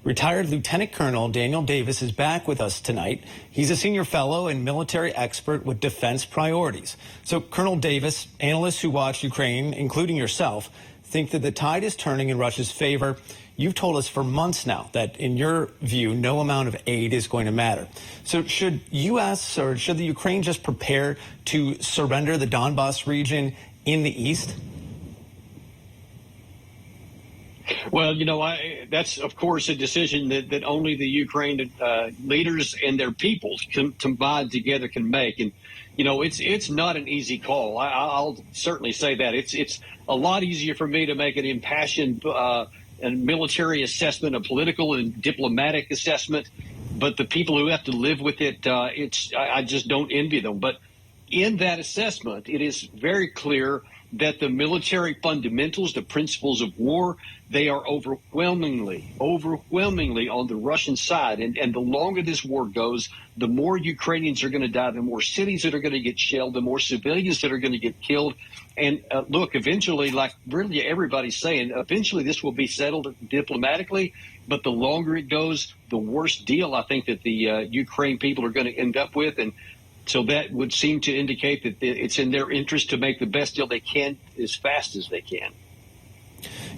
Retired Lieutenant Colonel Daniel Davis is back with us tonight. He's a senior fellow and military expert with defense priorities. So, Colonel Davis, analysts who watch Ukraine, including yourself, think that the tide is turning in Russia's favor. You've told us for months now that, in your view, no amount of aid is going to matter. So should U.S. or should the Ukraine just prepare to surrender the Donbas region in the east? Well, that's, of course, a decision that only the Ukraine leaders and their peoples combined together can make. And, it's not an easy call. I'll certainly say that. It's a lot easier for me to make an impassioned and military assessment, a political and diplomatic assessment. But the people who have to live with it, I just don't envy them. But in that assessment, it is very clear that the military fundamentals, the principles of war, they are overwhelmingly on the Russian side. And the longer this war goes, the more Ukrainians are going to die, the more cities that are going to get shelled, the more civilians that are going to get killed. And look, eventually, like really everybody's saying, eventually this will be settled diplomatically. But the longer it goes, the worse deal I think that the Ukraine people are going to end up with. And so that would seem to indicate that it's in their interest to make the best deal they can as fast as they can.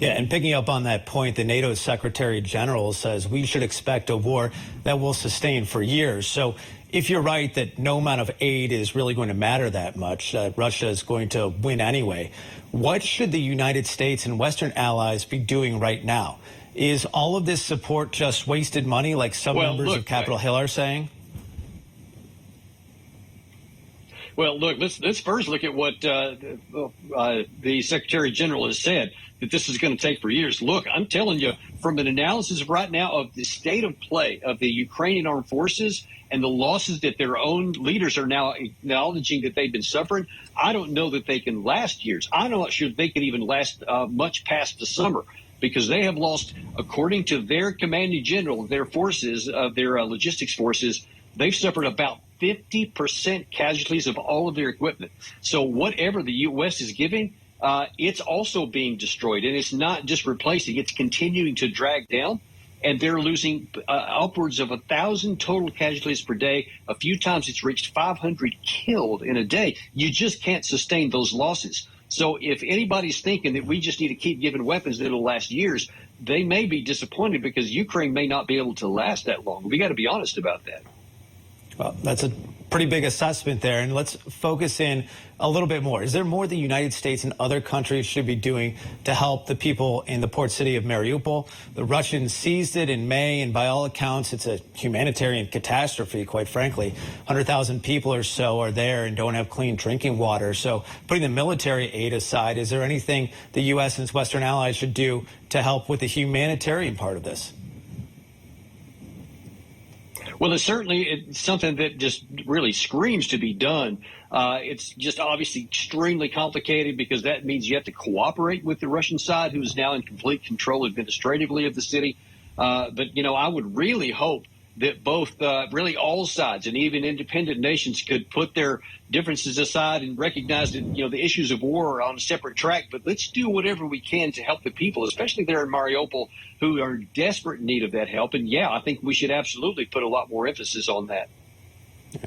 Yeah, and picking up on that point, the NATO Secretary General says we should expect a war that will sustain for years. So if you're right that no amount of aid is really going to matter that much, Russia is going to win anyway, what should the United States and Western allies be doing right now? Is all of this support just wasted money, like some members of Capitol Hill are saying? Well, look, let's first look at what the Secretary General has said, that this is going to take for years. Look, I'm telling you, from an analysis right now of the state of play of the Ukrainian armed forces and the losses that their own leaders are now acknowledging that they've been suffering, I don't know that they can last years. I'm not sure they can even last much past the summer, because they have lost, according to their commanding general, their forces, their logistics forces, they've suffered about 50% casualties of all of their equipment. So whatever the U.S. is giving, it's also being destroyed. And it's not just replacing, it's continuing to drag down. And they're losing upwards of 1,000 total casualties per day. A few times it's reached 500 killed in a day. You just can't sustain those losses. So if anybody's thinking that we just need to keep giving weapons that'll last years, they may be disappointed, because Ukraine may not be able to last that long. We got to be honest about that. Well, that's a pretty big assessment there. And let's focus in a little bit more. Is there more the United States and other countries should be doing to help the people in the port city of Mariupol? The Russians seized it in May, and by all accounts, it's a humanitarian catastrophe, quite frankly. 100,000 people or so are there and don't have clean drinking water. So putting the military aid aside, is there anything the U.S. and its Western allies should do to help with the humanitarian part of this? Well, it's something that just really screams to be done. It's just obviously extremely complicated, because that means you have to cooperate with the Russian side, who is now in complete control administratively of the city. But, I would really hope that both, really all sides and even independent nations could put their differences aside and recognize that, the issues of war are on a separate track. But let's do whatever we can to help the people, especially there in Mariupol, who are in desperate need of that help. And, yeah, I think we should absolutely put a lot more emphasis on that. Yeah.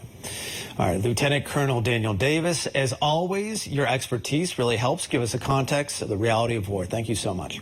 All right, Lieutenant Colonel Daniel Davis, as always, your expertise really helps give us a context of the reality of war. Thank you so much.